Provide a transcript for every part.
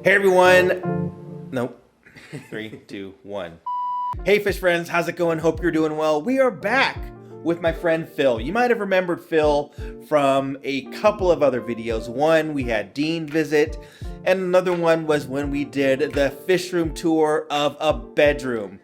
Hey everyone. Nope. 3, 2, 1. Hey fish friends, how's it going? Hope you're doing well. We are back with my friend Phil. You might have remembered Phil from a couple of other videos. One, we had Dean visit, and another one was when we did the fish room tour of a bedroom.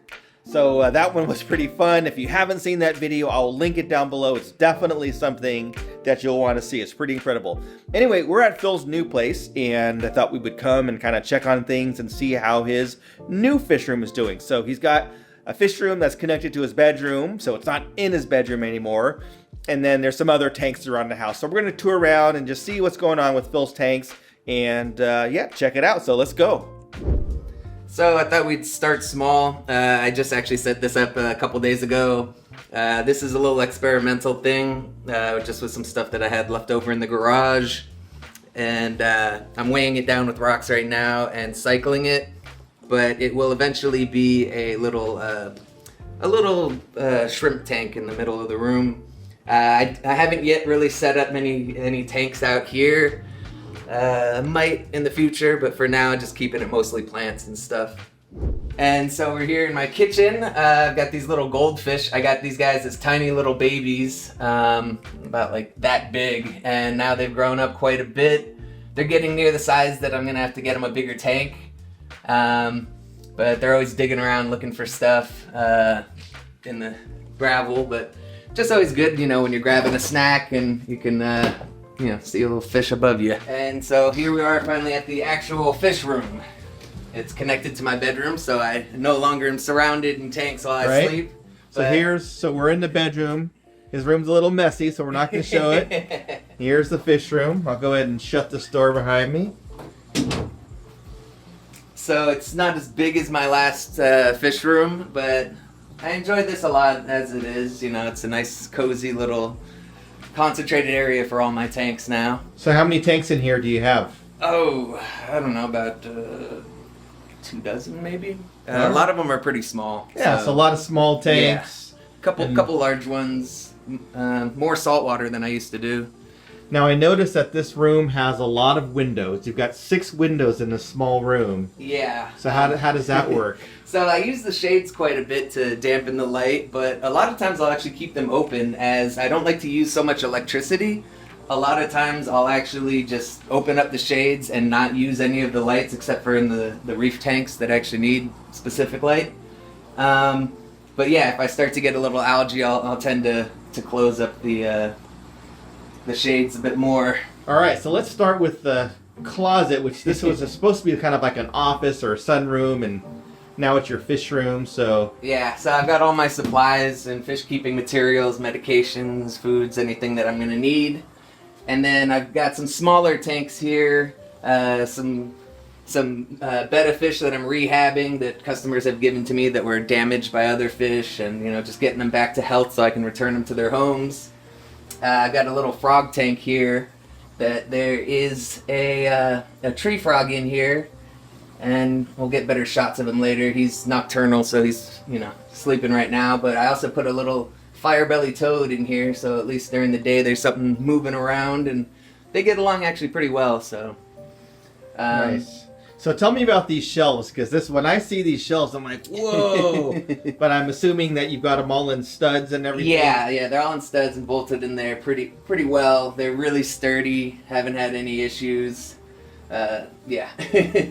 So that one was pretty fun. If you haven't seen that video, I'll link it down below. It's definitely something that you'll want to see. It's pretty incredible. Anyway, we're at Phil's new place, and I thought we would come and kind of check on things and see how his new fish room is doing. So he's got a fish room that's connected to his bedroom, so it's not in his bedroom anymore. And then there's some other tanks around the house. So we're going to tour around and just see what's going on with Phil's tanks, and yeah, check it out. So let's go. So I thought we'd start small. I just actually set this up a couple days ago. This is a little experimental thing, just with some stuff that I had left over in the garage. And I'm weighing it down with rocks right now and cycling it. But it will eventually be a little shrimp tank in the middle of the room. I haven't yet really set up any tanks out here. Might in the future, but for now, just keeping it mostly plants and stuff. And so we're here in my kitchen. I've got these little goldfish. I got these guys as tiny little babies, about like that big, and now they've grown up quite a bit. They're getting near the size that I'm gonna have to get them a bigger tank. But they're always digging around looking for stuff in the gravel, but just always good, you know, when you're grabbing a snack and you can you know, see a little fish above you. And so here we are finally at the actual fish room. It's connected to my bedroom, so I no longer am surrounded in tanks while I sleep. So we're in the bedroom. His room's a little messy, so we're not going to show it. Here's the fish room. I'll go ahead and shut this door behind me. So it's not as big as my last fish room, but I enjoy this a lot as it is. You know, it's a nice, cozy little concentrated area for all my tanks now. So how many tanks in here do you have? Oh, I don't know, about 2 dozen maybe. A lot of them are pretty small. Yeah, so a lot of small tanks. Yeah. Couple large ones. More saltwater than I used to do. Now I noticed that this room has a lot of windows. You've got 6 windows in this small room. Yeah. So how does that work? So I use the shades quite a bit to dampen the light, but a lot of times I'll actually keep them open as I don't like to use so much electricity. A lot of times I'll actually just open up the shades and not use any of the lights except for in the reef tanks that actually need specific light. But yeah, if I start to get a little algae, I'll tend to close up the shades a bit more. All right, so let's start with the closet, which this was supposed to be kind of like an office or a sunroom, and now it's your fish room. So yeah, so I've got all my supplies and fish keeping materials, medications, foods, anything that I'm gonna need. And then I've got some smaller tanks here, some betta fish that I'm rehabbing that customers have given to me that were damaged by other fish, and you know, just getting them back to health so I can return them to their homes. I've got a little frog tank here that there is a tree frog in here, and we'll get better shots of him later. He's nocturnal, so he's, you know, sleeping right now, but I also put a little fire-belly toad in here, so at least during the day there's something moving around, and they get along actually pretty well, so. Nice. So tell me about these shelves, because when I see these shelves, I'm like, whoa! But I'm assuming that you've got them all in studs and everything. Yeah, they're all in studs and bolted in there pretty well. They're really sturdy. Haven't had any issues. Yeah.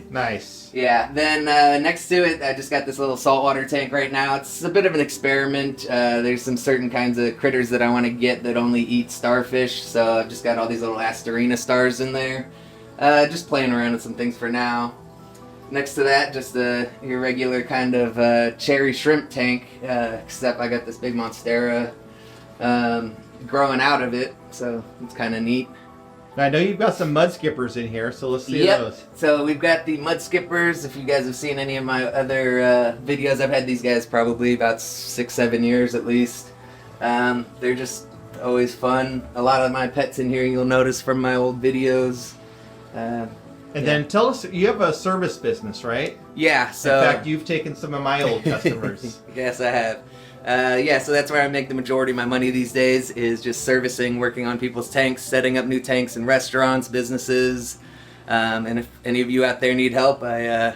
Nice. Yeah. Then next to it, I just got this little saltwater tank right now. It's a bit of an experiment. There's some certain kinds of critters that I want to get that only eat starfish, so I've just got all these little Astorina stars in there. Just playing around with some things for now. Next to that, just your regular kind of cherry shrimp tank, except I got this big monstera growing out of it, so it's kind of neat. I know you've got some mud skippers in here, so let's see those. So we've got the mud skippers. If you guys have seen any of my other videos, I've had these guys probably about 6-7 years at least. They're just always fun. A lot of my pets in here you'll notice from my old videos. And then tell us, you have a service business, right? Yeah, so... In fact, you've taken some of my old customers. Yes, I have. Yeah, so that's where I make the majority of my money these days, is just servicing, working on people's tanks, setting up new tanks in restaurants, businesses, And if any of you out there need help, I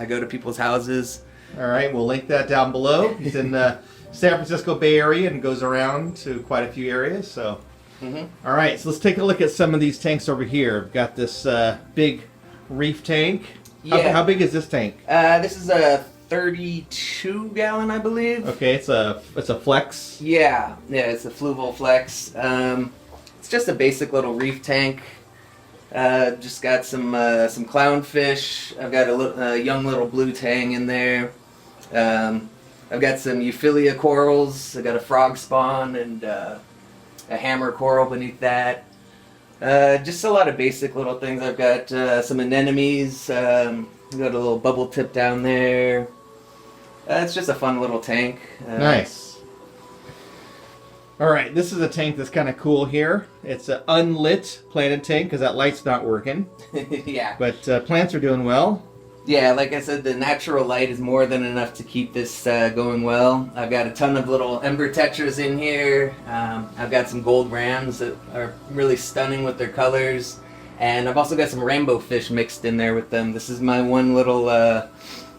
go to people's houses. All right, we'll link that down below. He's in the San Francisco Bay Area and goes around to quite a few areas. So, All right, so let's take a look at some of these tanks over here. We've got this big reef tank. How big is this tank? This is a 32-gallon, I believe. Okay, it's a flex. Yeah, it's a fluval flex. It's just a basic little reef tank. Just got some clownfish. I've got a young little blue tang in there. I've got some Euphyllia corals. I've got a frog spawn and a hammer coral beneath that. Just a lot of basic little things. I've got some anemones. We've got a little bubble tip down there. It's just a fun little tank. Nice. All right, this is a tank that's kind of cool here. It's an unlit planted tank because that light's not working. Yeah. But plants are doing well. Yeah, like I said, the natural light is more than enough to keep this going well. I've got a ton of little ember tetras in here. I've got some gold rams that are really stunning with their colors. And I've also got some rainbow fish mixed in there with them. This is my one little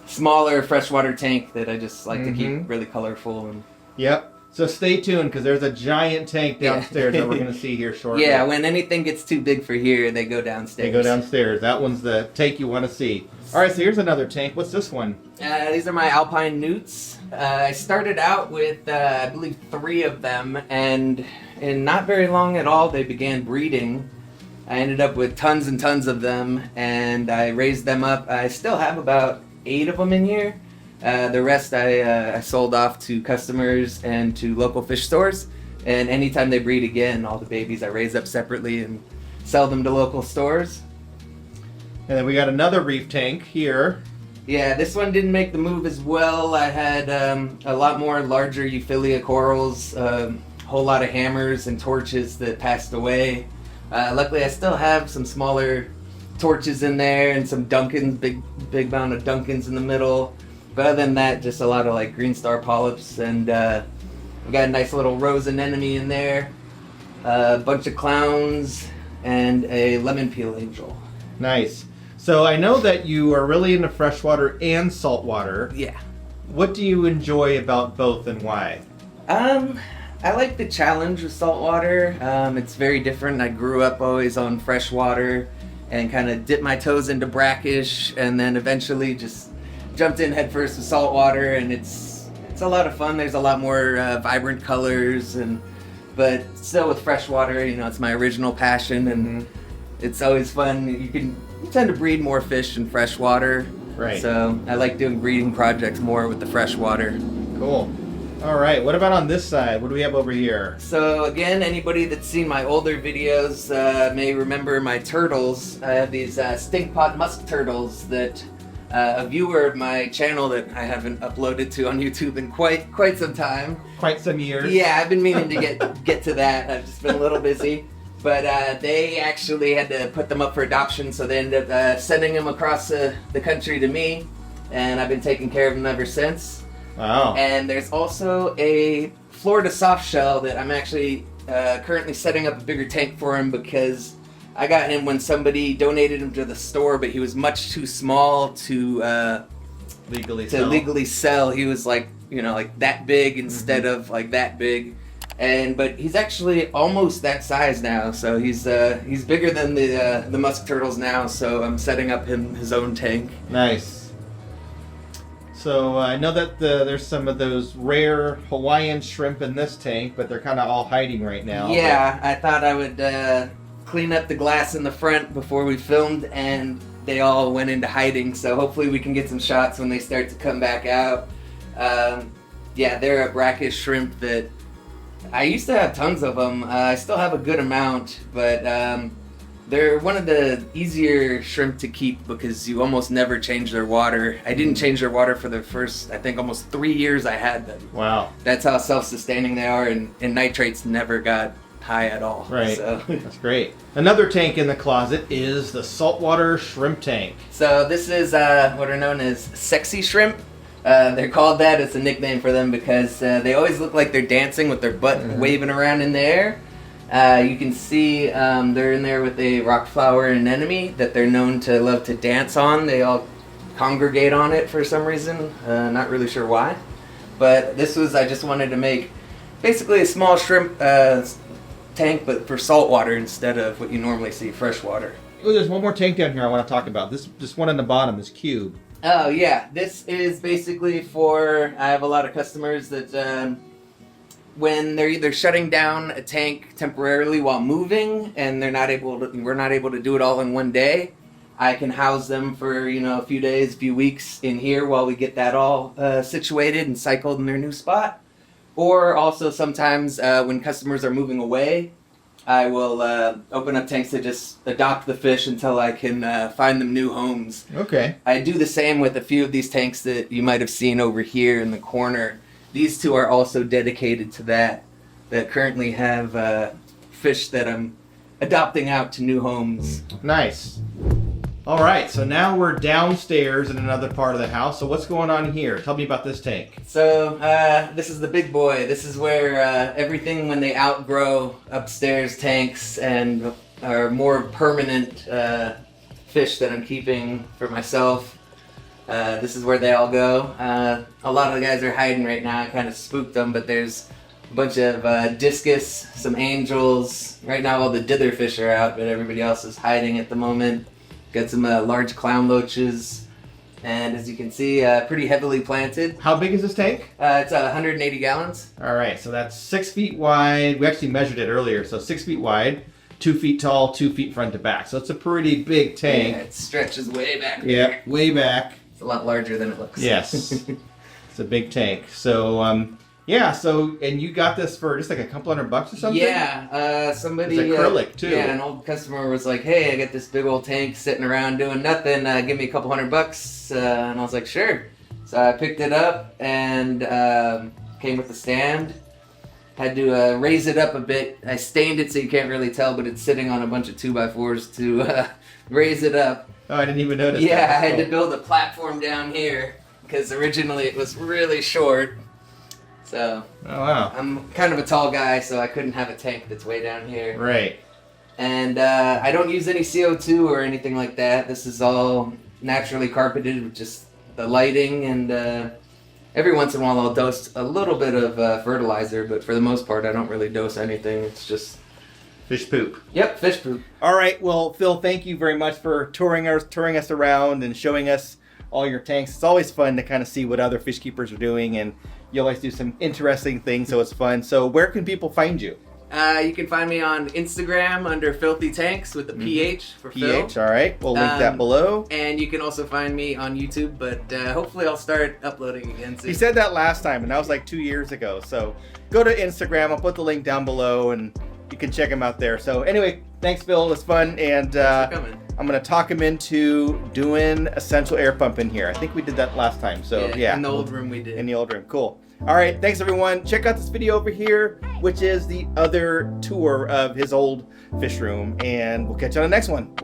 smaller freshwater tank that I just like to keep really colorful. And Yep. So stay tuned because there's a giant tank downstairs that we're going to see here shortly. Yeah, when anything gets too big for here, they go downstairs. They go downstairs. That one's the tank you want to see. All right, so here's another tank. What's this one? These are my alpine newts. I started out with, I believe, 3 of them, and in not very long at all, they began breeding. I ended up with tons and tons of them, and I raised them up. I still have about 8 of them in here. The rest I sold off to customers and to local fish stores. And anytime they breed again, all the babies I raise up separately and sell them to local stores. And then we got another reef tank here. Yeah, this one didn't make the move as well. I had a lot more larger Euphyllia corals, a whole lot of hammers and torches that passed away. Luckily, I still have some smaller torches in there and some Duncans, big amount of Duncans in the middle. But other than that, just a lot of like green star polyps, and we got a nice little rose anemone in there, a bunch of clowns, and a lemon peel angel. Nice. So I know that you are really into freshwater and saltwater. Yeah. What do you enjoy about both and why? I like the challenge with saltwater. It's very different. I grew up always on freshwater and kind of dipped my toes into brackish, and then eventually just jumped in headfirst with saltwater, and it's a lot of fun. There's a lot more vibrant colors, but still with freshwater, it's my original passion, and it's always fun. You tend to breed more fish in freshwater, right? So I like doing breeding projects more with the freshwater. Cool. All right, what about on this side? What do we have over here? So again, anybody that's seen my older videos may remember my turtles. I have these stink pot musk turtles that a viewer of my channel that I haven't uploaded to on YouTube in quite some time. Quite some years. Yeah, I've been meaning to get to that. I've just been a little busy. But they actually had to put them up for adoption, so they ended up sending them across the country to me, and I've been taking care of them ever since. Wow. And there's also a Florida soft shell that I'm actually currently setting up a bigger tank for him because I got him when somebody donated him to the store, but he was much too small to legally sell. He was like that big instead of like that big. But he's actually almost that size now, so he's bigger than the musk turtles now. So I'm setting up his own tank. Nice. So I know that there's some of those rare Hawaiian shrimp in this tank, but they're kind of all hiding right now. Yeah, I thought I would clean up the glass in the front before we filmed, and they all went into hiding. So hopefully we can get some shots when they start to come back out. Yeah, they're a brackish shrimp that I used to have tons of them. I still have a good amount, but they're one of the easier shrimp to keep because you almost never change their water. I didn't change their water for the first, I think, almost 3 years I had them. Wow. That's how self-sustaining they are, and nitrates never got high at all. Right. So. That's great. Another tank in the closet is the saltwater shrimp tank. So this is what are known as sexy shrimp. They're called that. It's a nickname for them because they always look like they're dancing with their butt waving around in the air. You can see they're in there with a rock flower anemone that they're known to love to dance on. They all congregate on it for some reason. Not really sure why. But this was, I just wanted to make basically a small shrimp tank, but for saltwater instead of what you normally see, freshwater. Oh, there's one more tank down here I want to talk about. This one on the bottom, this cube. Oh yeah, this is basically for, I have a lot of customers that when they're either shutting down a tank temporarily while moving and we're not able to do it all in one day, I can house them for, a few days, a few weeks in here while we get that all situated and cycled in their new spot. Or also sometimes when customers are moving away, I will open up tanks to just adopt the fish until I can find them new homes. Okay. I do the same with a few of these tanks that you might have seen over here in the corner. These two are also dedicated to that currently have fish that I'm adopting out to new homes. Nice. All right, so now we're downstairs in another part of the house. So what's going on here? Tell me about this tank. So this is the big boy. This is where everything, when they outgrow upstairs tanks and are more permanent fish that I'm keeping for myself, this is where they all go. A lot of the guys are hiding right now. I kind of spooked them, but there's a bunch of discus, some angels. Right now all the dither fish are out, but everybody else is hiding at the moment. Got some large clown loaches, and as you can see, pretty heavily planted. How big is this tank? It's 180 gallons. All right, so that's 6 feet wide. We actually measured it earlier, so 6 feet wide, 2 feet tall, 2 feet front to back. So it's a pretty big tank. Yeah, it stretches way back there. Yeah, way back. It's a lot larger than it looks. Yes, it's a big tank. So yeah, and you got this for just like a couple $100 or something? Yeah, somebody... It's acrylic, too. Yeah, an old customer was like, hey, I got this big old tank sitting around doing nothing. Give me a couple $100. And I was like, sure. So I picked it up and came with the stand. Had to raise it up a bit. I stained it so you can't really tell, but it's sitting on a bunch of 2x4s to raise it up. Oh, I didn't even notice Yeah, that. I had to build a platform down here because originally it was really short. So, oh, wow. I'm kind of a tall guy, so I couldn't have a tank that's way down here. Right. And I don't use any CO2 or anything like that. This is all naturally carpeted with just the lighting, and every once in a while I'll dose a little bit of fertilizer, but for the most part I don't really dose anything. It's just... fish poop. Yep, fish poop. All right, well, Phil, thank you very much for touring us around and showing us all your tanks. It's always fun to kind of see what other fish keepers are doing, and you always do some interesting things, so it's fun. So where can people find you? You can find me on Instagram under Filthy Tanks with the PH for Phil. PH, all right. We'll link that below. And you can also find me on YouTube, but hopefully I'll start uploading again soon. He said that last time, and that was like 2 years ago. So go to Instagram. I'll put the link down below, and you can check him out there. So anyway, thanks, Phil. It was fun, and Thanks for coming. I'm going to talk him into doing a central air pump in here. I think we did that last time. So yeah. In the old room we did. In the old room. Cool. All right. Thanks, everyone. Check out this video over here, which is the other tour of his old fish room. And we'll catch you on the next one.